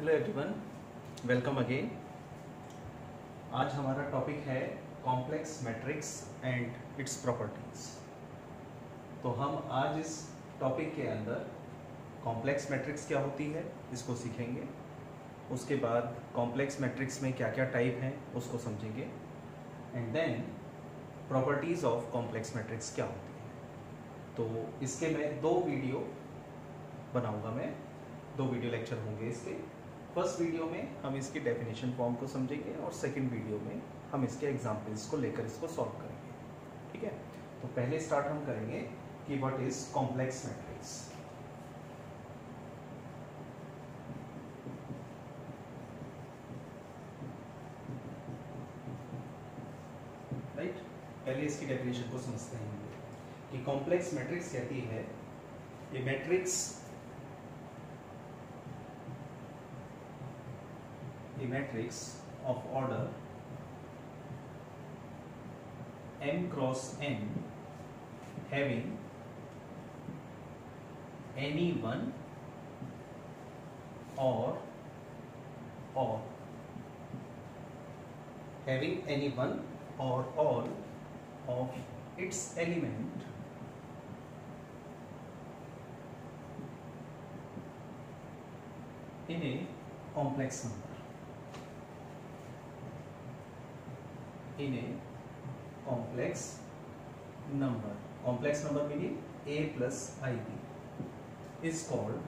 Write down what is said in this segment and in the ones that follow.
Hello everyone, welcome again. आज हमारा topic है complex matrix and its properties. तो हम आज इस टॉपिक के अंदर कॉम्प्लेक्स मैट्रिक्स क्या होती है इसको सीखेंगे। उसके बाद कॉम्प्लेक्स मैट्रिक्स में क्या क्या टाइप हैं उसको समझेंगे and then properties of complex matrix क्या होती है। तो इसके मैं दो वीडियो बनाऊंगा, मैं दो वीडियो लेक्चर होंगे इसके। फर्स्ट वीडियो में हम इसकी डेफिनेशन फॉर्म को समझेंगे और सेकंड वीडियो में हम इसके एग्जांपल्स को लेकर इसको सॉल्व करेंगे। ठीक है, तो पहले स्टार्ट हम करेंगे कि what is complex matrix. Right, पहले इसकी डेफिनेशन को समझते हैं कि कॉम्प्लेक्स मैट्रिक्स कहती है ये matrix of order m cross n having any one or having any one or all of its element in a complex number. In a complex number meaning a plus ib is called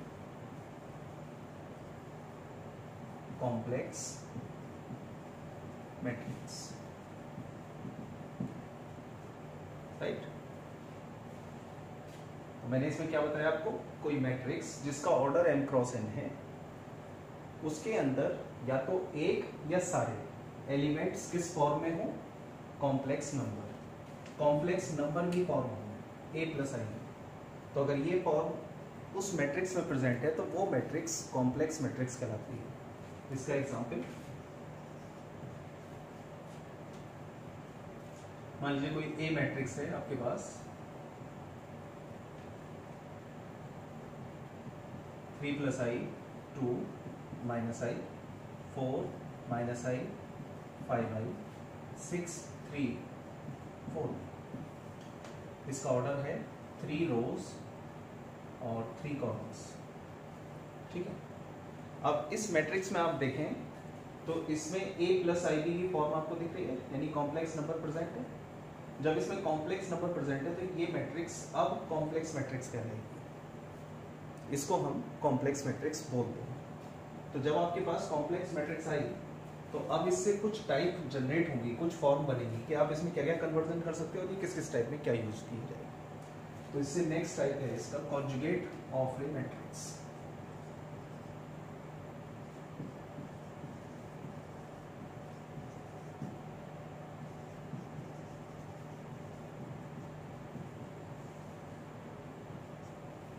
complex matrix. Right, मैंने इसमें क्या बताया आपको, कोई matrix जिसका order m cross n है उसके अंदर या तो एक या सारे एलिमेंट्स किस फॉर्म में हो, कॉम्प्लेक्स नंबर की फॉर्म हो a प्लस आई। तो अगर ये फॉर्म उस मैट्रिक्स में प्रेजेंट है तो वो मैट्रिक्स कॉम्प्लेक्स मैट्रिक्स कहलाती है। इसका एग्जांपल मान लीजिए कोई a मैट्रिक्स है आपके पास, 3 प्लस आई, 2 माइनस आई, 4 माइनस आई, 5i, 6, 3, 4। इसका ऑर्डर है 3 रोज और 3 कॉलम्स। ठीक है, अब इस मैट्रिक्स में आप देखें तो इसमें a प्लस आई की फॉर्म आपको दिख रही है, यानी कॉम्प्लेक्स नंबर प्रेजेंट है। जब इसमें कॉम्प्लेक्स नंबर प्रेजेंट है तो ये मैट्रिक्स अब कॉम्प्लेक्स मैट्रिक्स कहलाएगी। इसको हम कॉम्प्लेक्स मैट्रिक्स बोलते हैं। तो जब आपके पास कॉम्प्लेक्स मैट्रिक्स आई तो अब इससे कुछ टाइप जनरेट होंगी, कुछ फॉर्म बनेगी कि आप इसमें क्या क्या कन्वर्जन कर सकते हो, कि किस किस टाइप में क्या यूज की जाएगी। तो इससे नेक्स्ट टाइप है इसका conjugate of a matrix.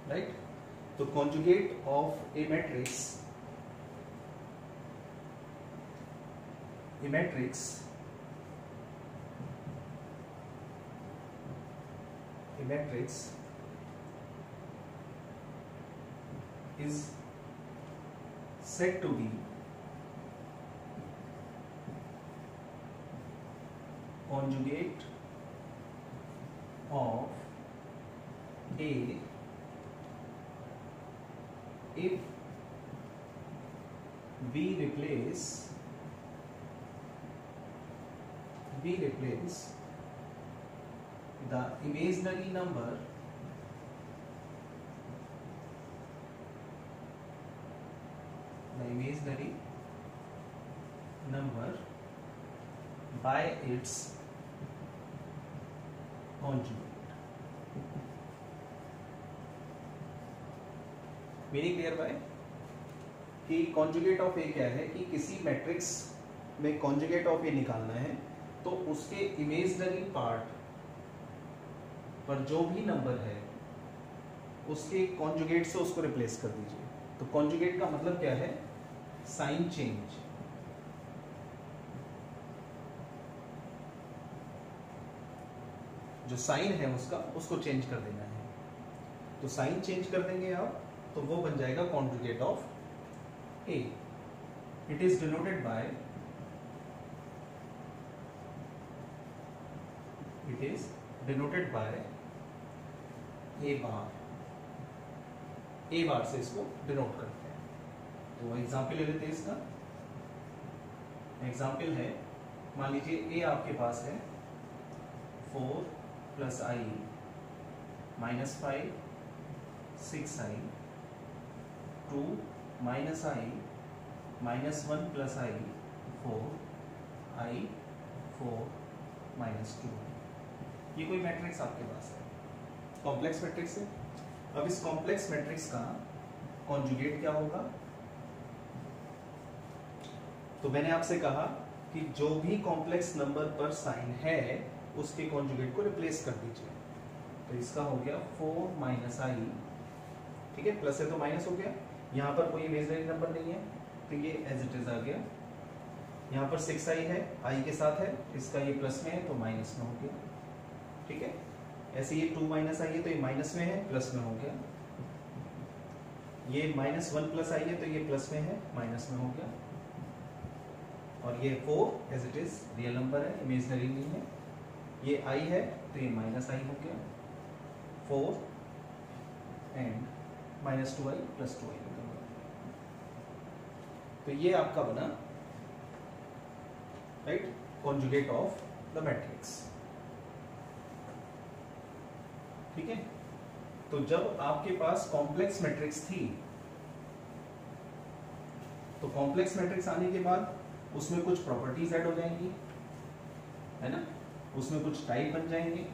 Right, तो conjugate of a matrix is said to be conjugate of A if we replace the imaginary number by its conjugate। Meaning clear by कि conjugate of A क्या है, कि किसी matrix में conjugate of ए निकालना है तो उसके इमेजिनरी पार्ट पर जो भी नंबर है उसके कॉन्जुगेट से उसको रिप्लेस कर दीजिए। तो कॉन्जुगेट का मतलब क्या है, साइन चेंज। जो साइन है उसको चेंज कर देना है। तो साइन चेंज कर देंगे आप तो वो बन जाएगा conjugate of A. it is denoted by ए बार से इसको डिनोट करते हैं। तो एग्जाम्पल ले लेते हैं इसका। एग्जाम्पल है, मान लीजिए ए आपके पास है 4 + i - 5 6i 2 - i - 1 + i 4i 4 - 2। ये कोई मैट्रिक्स आपके पास है, कॉम्प्लेक्स मैट्रिक्स है। अब इस कॉम्प्लेक्स मैट्रिक्स का कॉन्जुगेट क्या होगा? तो मैंने आपसे कहा कि जो भी कॉम्प्लेक्स नंबर पर साइन है उसके कॉन्जुगेट को रिप्लेस कर दीजिए। तो इसका हो गया 4 - i, ठीक है, प्लस है तो माइनस हो गया। यहाँ पर कोई इमेजिनरी नंबर नहीं है तो ये एज इट इज आ गया। यहाँ पर 6i है, i के साथ है, इसका ये प्लस में है तो माइनस में हो गया, ठीक है। ऐसे ये 2 - i है तो ये माइनस में है, प्लस में हो गया। ये -1 + i है तो ये प्लस में है, माइनस में हो गया। और ये 4 as it is real number है, इमेजिनरी नहीं है। ये i है तो ये -i हो गया, 4 एंड -2i + 2i निकल गया। तो ये आपका बना right conjugate of the matrix, ठीक है। तो जब आपके पास कॉम्प्लेक्स मैट्रिक्स थी तो कॉम्प्लेक्स मैट्रिक्स आने के बाद उसमें कुछ प्रॉपर्टीज ऐड हो जाएंगी, है ना, उसमें कुछ टाइप बन जाएंगे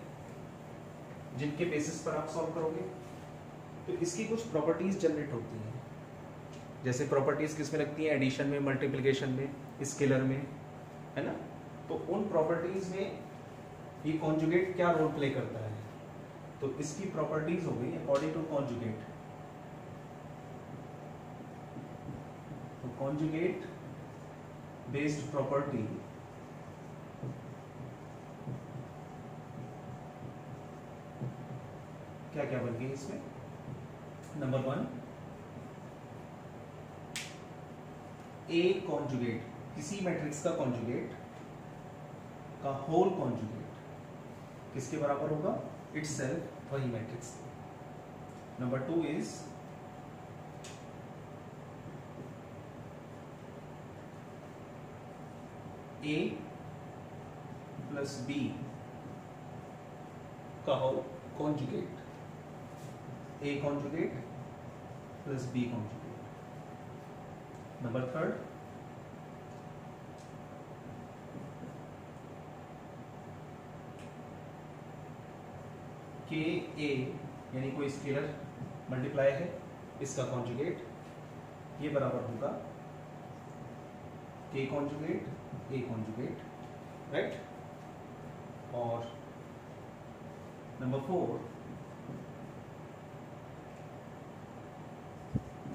जिनके बेसिस पर आप सॉल्व करोगे। तो इसकी कुछ प्रॉपर्टीज जनरेट होती हैं, जैसे प्रॉपर्टीज किसमें लगती हैं? एडिशन में, मल्टीप्लिकेशन में, स्केलर में, है ना। तो उन प्रॉपर्टीज में ये कॉन्जुगेट क्या रोल प्ले करता है? तो इसकी प्रॉपर्टीज हो गई अकॉर्डिंग टू कॉन्जुगेट। तो कॉन्जुगेट बेस्ड प्रॉपर्टी क्या क्या बन गई इसमें? नंबर 1, ए कॉन्जुगेट, किसी मैट्रिक्स का कॉन्जुगेट का होल कॉन्जुगेट किसके बराबर होगा? इटसेल्फ, वही matrix. Number 2 is A + B का whole conjugate, A conjugate + B conjugate. Number 3 के ए यानी कोई स्केलर मल्टीप्लाई है, इसका कॉन्जुगेट ये बराबर होगा के कॉन्जुगेट ए कॉन्जुगेट, राइट। और number 4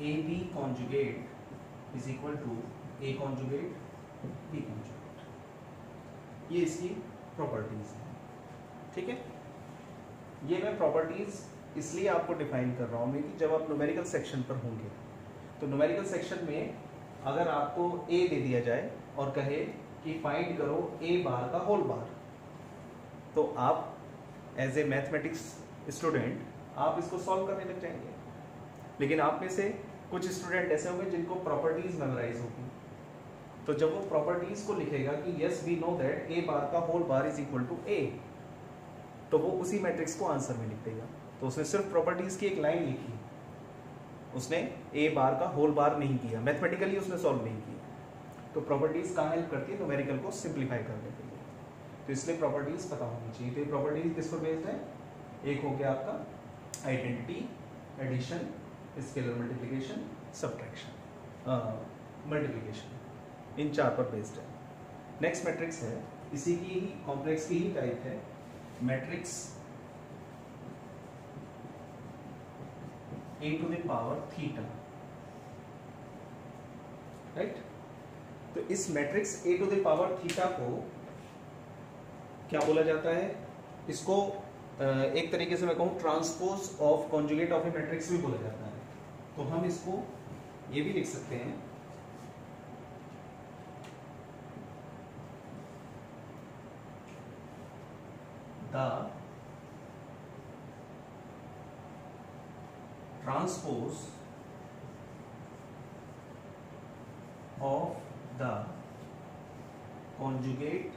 A B conjugate is equal to A conjugate B conjugate. ये इसकी प्रॉपर्टीज है, ठीक है। ये मैं प्रॉपर्टीज इसलिए आपको डिफाइन कर रहा हूँ कि जब आप न्यूमेरिकल सेक्शन पर होंगे तो न्यूमेरिकल सेक्शन में अगर आपको ए दे दिया जाए और कहे कि फाइंड करो ए बार का होल बार, तो आप एज ए मैथमेटिक्स स्टूडेंट आप इसको सॉल्व करने लग जाएंगे। लेकिन आप में से कुछ स्टूडेंट ऐसे होंगे जिनको प्रॉपर्टीज मेमोराइज होगी, तो जब वो प्रॉपर्टीज को लिखेगा कि yes we know that A bar का whole bar is equal to A, तो वो उसी मैट्रिक्स को आंसर में लिख देगा। तो उसने सिर्फ प्रॉपर्टीज की एक लाइन लिखी, उसने ए बार का होल बार नहीं किया, मैथमेटिकली उसने सॉल्व नहीं किया। तो प्रॉपर्टीज कहाँ हेल्प करती है? न्यूमेरिकल को सिंप्लीफाई करने के लिए। तो इसलिए प्रॉपर्टीज पता होनी चाहिए। तो ये प्रॉपर्टीज किस पर बेस्ड है? एक हो गया आपका identity, addition, scalar multiplication, subtraction, multiplication, इन 4 पर बेस्ड है। नेक्स्ट मैट्रिक्स है, इसी की ही कॉम्प्लेक्स की ही टाइप है, matrix a to the power theta, right. तो इस matrix a to the power theta को क्या बोला जाता है? इसको एक तरीके से मैं कहूं transpose of conjugate of a matrix भी बोला जाता है। तो हम इसको ये भी लिख सकते हैं transpose of the conjugate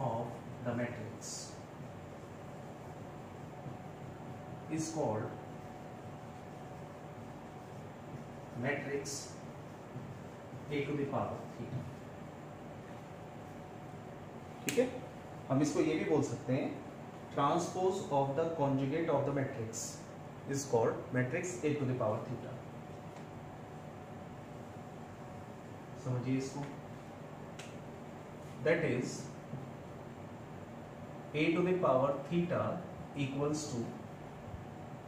of the matrix is called matrix a to the power theta. ठीक है, हम इसको ये भी बोल सकते हैं transpose of the conjugate of the matrix is called matrix a to the power theta. समझिए इसको, that is a to the power theta equals to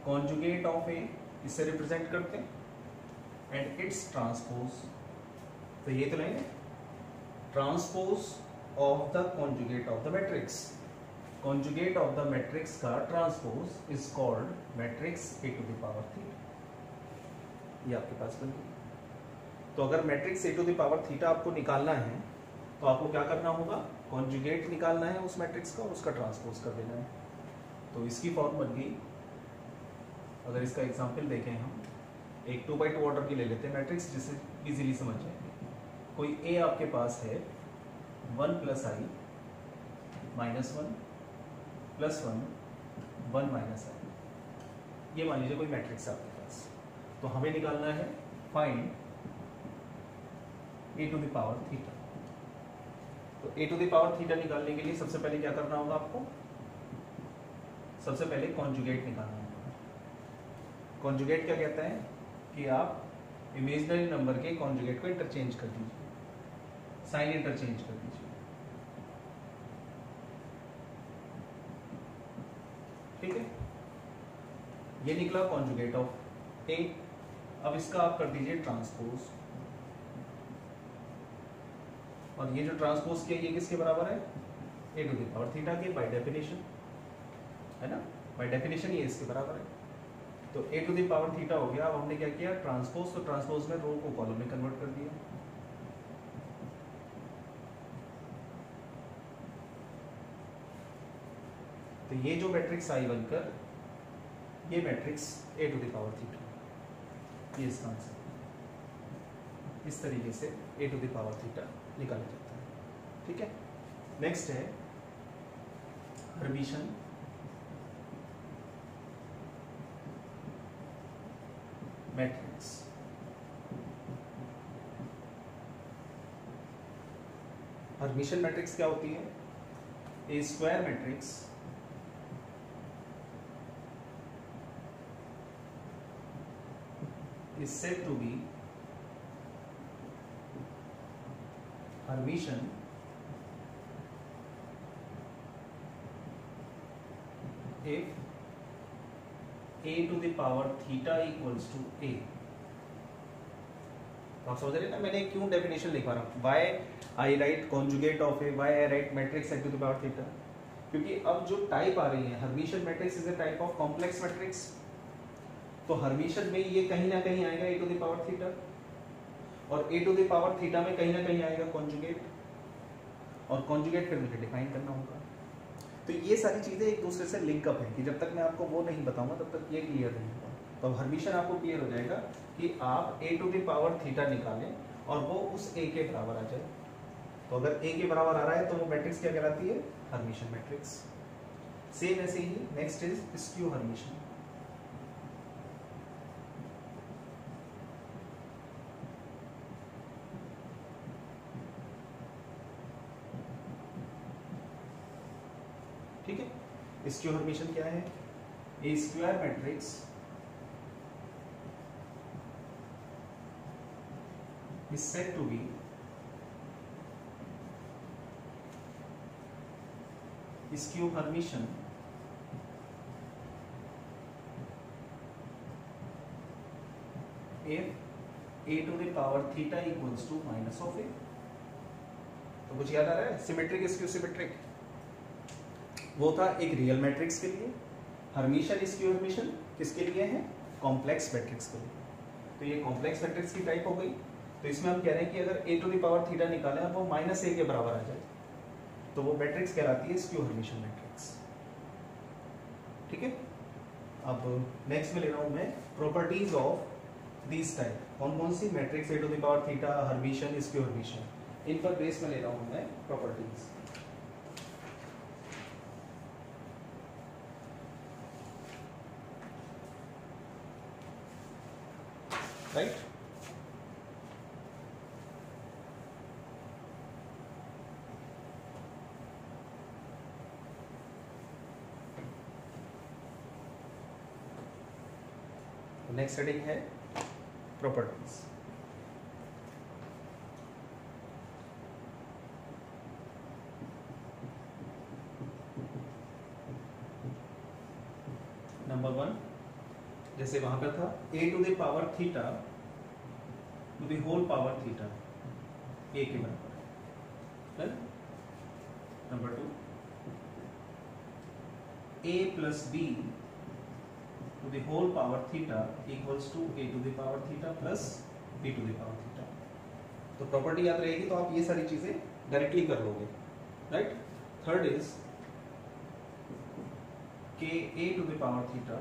conjugate of a, इससे रिप्रेजेंट करते हैं, एंड इट्स ट्रांसपोज, तो ये तो नहीं है transpose of the conjugate of the matrix, conjugate of the matrix का transpose is called matrix a to the power theta. ये आपके पास बन गई. तो अगर matrix a to the power theta आपको निकालना है तो आपको क्या करना होगा, कॉन्जुगेट निकालना है उस मैट्रिक्स का, उसका ट्रांसपोज कर देना है. तो इसकी फॉर्म बन गई. अगर इसका एग्जांपल देखें हम, एक 2x2 ऑर्डर की ले लेते हैं मैट्रिक्स, जिससे इजीली समझ जाएंगे. कोई a आपके पास है 1 + i -1 +1 1 - i, ये मान लीजिए कोई मैट्रिक्स है आपके पास. तो हमें निकालना है find a to the power theta. तो a to the power theta निकालने के लिए सबसे पहले क्या करना होगा आपको, सबसे पहले कॉन्जुगेट निकालना होगा. कॉन्जुगेट क्या कहता है कि आप इमेजिनरी नंबर के कॉन्जुगेट को इंटरचेंज कर दीजिए, साइन इंटरचेंज कर दीजिए. ठीक है, ये निकला कॉन्जुगेट ऑफ a. अब इसका आप कर दीजिए ट्रांसपोज, और ये जो ट्रांसपोज किया ये किसके बराबर है, a to the power theta के, बाय डेफिनेशन, है ना, बाय डेफिनेशन ये इसके बराबर है. तो a to the power theta हो गया. अब हमने क्या किया, ट्रांसपोज, तो ट्रांसपोज में रो को कॉलम में कन्वर्ट कर दिया. तो ये जो मैट्रिक्स आई बनकर, ये matrix a to the power theta, ये इसका आंसर. इस तरीके से a to the power theta निकाला जाता है. ठीक है, नेक्स्ट है हर्मिशन मैट्रिक्स. हर्मिशन मैट्रिक्स क्या होती है, A square matrix is said to be Hermitian if a to the power theta equals to a. आप समझ रहे हैं ना, मैंने क्यों डेफिनेशन लिखवा रहा हूँ, why I write conjugate of A, why I write matrix a to the power theta, क्योंकि अब जो टाइप आ रही है, Hermitian matrix is a type of complex matrix. तो हर्मिशन में ये कहीं ना कहीं आएगा a to the power theta, और a to the power theta में कहीं ना कहीं आएगा कॉन्जुगेट, और कॉन्जुगेट फिर मुझे डिफाइन करना होगा. तो ये सारी चीजें एक दूसरे से लिंकअप है कि जब तक मैं आपको वो नहीं बताऊंगा तब तक ये क्लियर नहीं होगा. तो हर्मिशन आपको क्लियर हो जाएगा कि आप a to the power theta निकालें और वो उस a के बराबर आ जाए. तो अगर a के बराबर आ रहा है तो वो मैट्रिक्स क्या कहलाती है, हर्मिशन मैट्रिक्स. सेम ऐसे ही नेक्स्ट इज स्क्यू हर्मिशन. ठीक है, स्क्यू हर्मिशन क्या है, A square matrix is said to be skew Hermitian if a to the power theta equals to minus of a. तो कुछ याद आ रहा है, सिमेट्रिक स्क्यू सिमेट्रिक वो था एक रियल मैट्रिक्स के लिए. हर्मिशन स्क्यू हर्मिशन किसके लिए है, कॉम्प्लेक्स मैट्रिक्स के लिए. तो ये कॉम्प्लेक्स मैट्रिक्स की टाइप हो गई. तो इसमें हम कह रहे हैं कि अगर a to the power theta निकालें और वो -a के बराबर आ जाए तो वो मैट्रिक्स कहलाती है स्क्यू हर्मिशन मैट्रिक्स. ठीक है। अब नेक्स्ट में ले रहा हूं मैं प्रॉपर्टीज ऑफ दिस टाइप। कौन कौन सी? Matrix A to the power theta, Hermitian, skew Hermitian, इन पर बेस में ले रहा हूं मैं प्रॉपर्टीज। राइट। नेक्स्ट हेडिंग है प्रॉपर्टीज। नंबर 1, जैसे वहां पर था a to the power theta to the whole power theta a के बराबर है। Number 2, a plus b to the whole power theta equals to a to the power theta plus b to the power theta. तो property याद रहेगी तो आप ये सारी चीजें डायरेक्टली कर लोगे, right. Third is k a to the power theta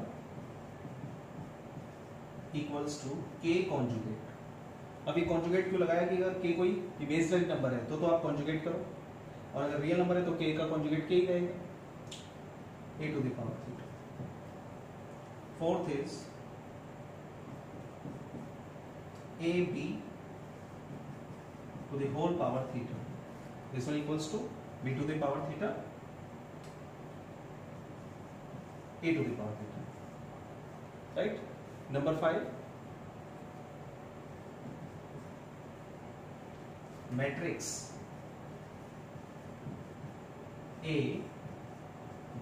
equals to k conjugate. अब ये कॉन्जुगेट क्यों लगाया कि अगर k कोई इमेजिनरी नंबर है तो आप कॉन्जुगेट करो, और अगर रियल नंबर है तो k का कॉन्जुगेट k ही रहेगा, a to the power theta. Fourth is ab to the whole power theta, this one equals to b to the power theta a to the power theta, right? Number 5, matrix A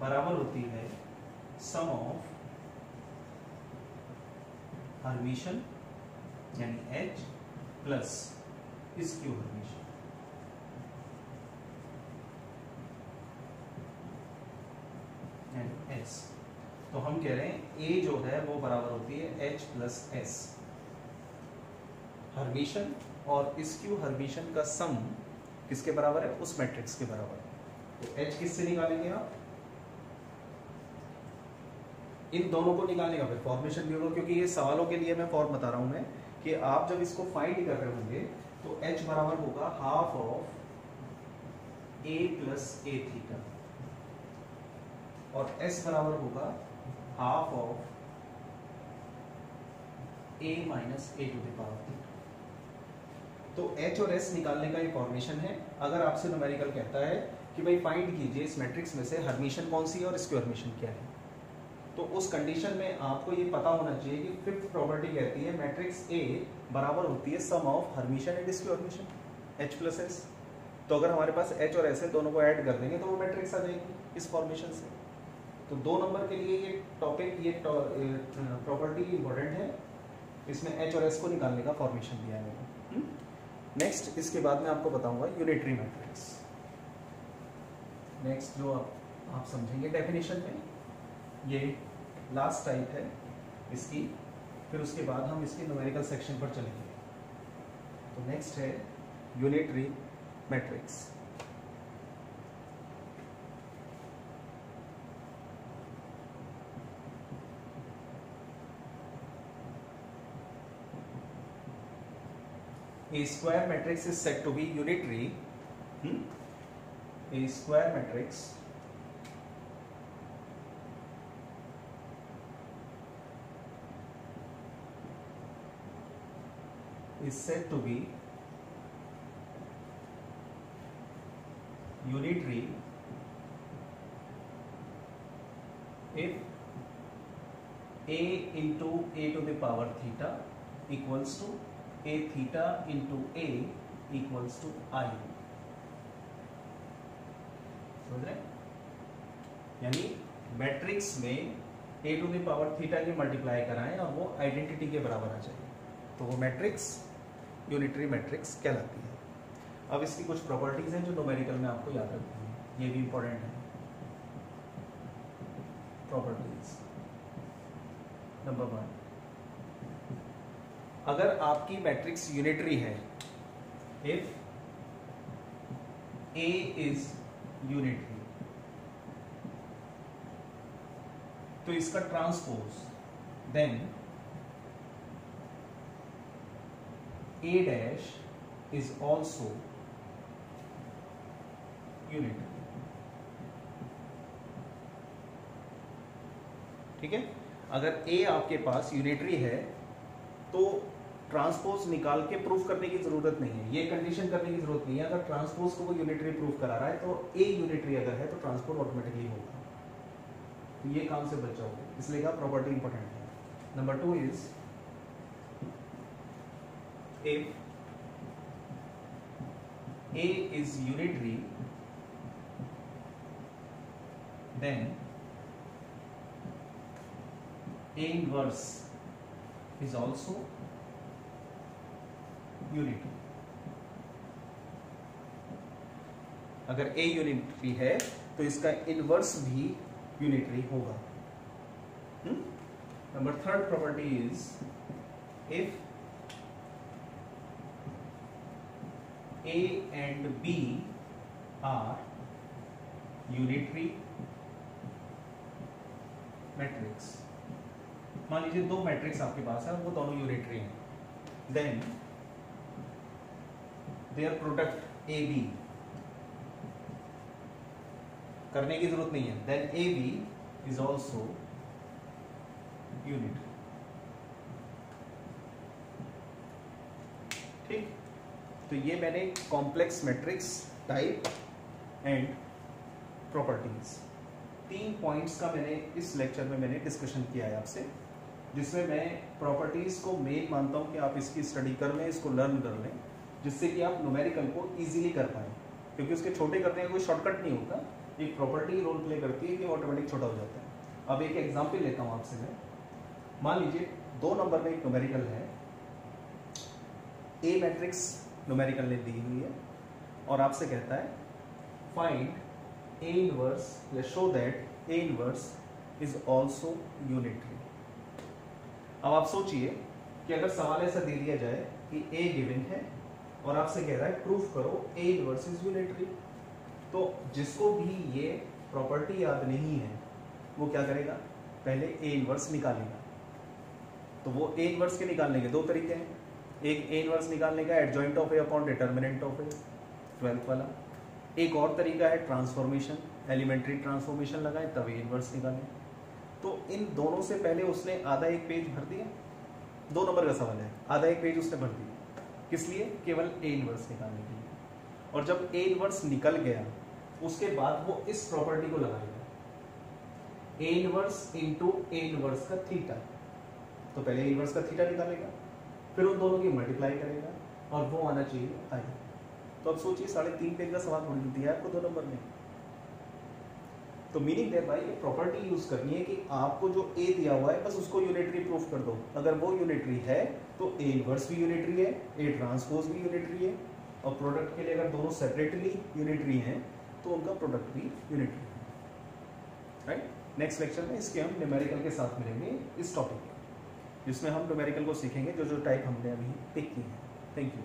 बराबर होती है sum of Hermitian यानी H plus skew Hermitian. यानी S। तो हम कह रहे हैं A जो है वो बराबर होती है H प्लस S। हर्मिशन और स्क्यू हर्मिशन का सम किसके बराबर है? उस मैट्रिक्स के बराबर है। तो H किससे निकालेंगे आप? इन दोनों को निकालने का फिर फॉर्मेशन भी होगा, क्योंकि ये सवालों के लिए मैं फॉर्म बता रहा हूं मैं कि आप जब इसको फाइंड कर रहे होंगे तो H बराबर होगा half of A plus A theta, और S बराबर होगा half of a minus a to the power theta. तो h और s निकालने का ये फॉर्मेशन है। अगर आपसे न्यूमेरिकल कहता है कि भाई फाइंड कीजिए इस मैट्रिक्स में से हर्मिशन कौन सी है और स्क्यू हर्मिशन क्या है, तो उस कंडीशन में आपको ये पता होना चाहिए कि फिफ्थ प्रॉपर्टी कहती है मैट्रिक्स A बराबर होती है sum of Hermitian and skew Hermitian h plus s। तो अगर हमारे पास h और s है, दोनों को ऐड कर देंगे तो वो मैट्रिक्स आ जाएगी इस फॉर्मेशन से। तो 2 नंबर के लिए ये टॉपिक, ये प्रॉपर्टी इंपॉर्टेंट है, इसमें h और s को निकालने का फॉर्मेशन दिया है। नेक्स्ट इसके बाद मैं आपको बताऊंगा यूनिटरी मैट्रिक्स। नेक्स्ट जो आप समझेंगे डेफिनेशन में, ये लास्ट टाइप है इसकी, फिर उसके बाद हम इसके न्यूमेरिकल सेक्शन पर चलेंगे। तो नेक्स्ट है unitary matrix. A square matrix is said to be unitary. A square matrix is said to be unitary if a into a to the power theta equals to a theta into a equals to I। समझ रहे? यानी matrix में a to the power theta की multiply कराएं और वो identity के बराबर आ जाए, तो वो मैट्रिक्स यूनिटरी मैट्रिक्स कहलाती है। अब इसकी कुछ प्रॉपर्टीज हैं जो न्यूमेरिकल में आपको याद रखनी है, ये भी इंपॉर्टेंट है। प्रॉपर्टीज नंबर 1, अगर आपकी मैट्रिक्स यूनिटरी है, इफ A इज यूनिटरी, तो इसका transpose then A dash is also unitary. ठीक है, अगर A आपके पास यूनिटरी है तो ट्रांसपोज निकाल के प्रूफ करने की जरूरत नहीं है, ये कंडीशन करने की जरूरत नहीं है। अगर ट्रांसपोज को वो यूनिटरी प्रूफ करा रहा है तो A यूनिटरी अगर है तो ट्रांसपोज ऑटोमेटिकली होगा, तो ये काम से बच जाओगे, इसलिए का प्रॉपर्टी इंपॉर्टेंट है। Number 2 is if A is unitary then A inverse is also unitary। अगर A यूनिटरी है तो इसका इनवर्स भी यूनिटरी होगा। Number 3rd property is if A and B are unitary matrix। मान लीजिए दो मैट्रिक्स आपके पास है, वो दोनों यूनिटरी हैं, देन देयर प्रोडक्ट AB करने की जरूरत नहीं है, then AB is also unitary. ठीक, तो ये मैंने complex matrix type and properties 3 points का मैंने इस लेक्चर में मैंने डिस्कशन किया है आपसे, जिसमें मैं प्रॉपर्टीज को मेन मानता हूं कि आप इसकी स्टडी कर लें, इसको लर्न कर लें, जिससे कि आप न्यूमेरिकल को इजीली कर पाएं, क्योंकि उसके छोटे करने का कोई शॉर्टकट नहीं होता, एक प्रॉपर्टी रोल प्ले करती है कि ऑटोमेटिक छोटा हो जाता है। अब एक एग्जाम्पल लेता हूं आपसे मैं, मान लीजिए 2 नंबर में एक न्यूमेरिकल है, ए मैट्रिक्स न्यूमेरिकल ने दी हुई है और आपसे कहता है फाइंड ए इनवर्स या show that A inverse is also unitary. अब आप सोचिए कि अगर सवाल ऐसा दे दिया जाए कि ए गिवन है और आपसे कह रहा है प्रूफ करो ए इनवर्स इज यूनिटरी, तो जिसको भी ये प्रॉपर्टी याद नहीं है वो क्या करेगा, पहले ए इनवर्स निकालेगा। तो वो ए इनवर्स के निकालने के 2 तरीके हैं, एक ए इनवर्स निकालने का adjoint of A upon determinant of A 12th वाला, एक और तरीका है ट्रांसफॉर्मेशन, एलिमेंट्री ट्रांसफॉर्मेशन लगाए तब ए इनवर्स निकालें। तो इन दोनों से पहले उसने आधा एक पेज भर दिया, 2 नंबर का सवाल है, आधा एक पेज उसने भर दिया, किस लिए, केवल ए इनवर्स निकालने के लिए। और जब ए इनवर्स निकल गया उसके बाद वो इस प्रॉपर्टी को लगाएगा, A inverse into A inverse का थीटा, तो पहले ए इनवर्स का थीटा निकालेगा, फिर उन दोनों की मल्टीप्लाई करेगा और वो आना चाहिए आई। तो अब सोचिए 3.5 पेज का सवाल थोड़ी दिया है आपको 2 नंबर में। तो मीनिंग देयर बाय ये प्रॉपर्टी यूज करनी है कि आपको जो ए दिया हुआ है बस उसको यूनिटरी प्रूफ कर दो, अगर वो यूनिटरी है तो ए इनवर्स भी यूनिटरी है, ए ट्रांसपोज भी यूनिटरी है, और प्रोडक्ट के लिए अगर दोनों सेपरेटली यूनिटरी हैं तो उनका प्रोडक्ट भी यूनिटरी है। राइट, नेक्स्ट लेक्चर में इसके हम न्यूमेरिकल के साथ मिलेंगे इस टॉपिक, जिसमें हम न्यूमेरिकल को सीखेंगे जो टाइप हमने अभी पिक की है। Thank you.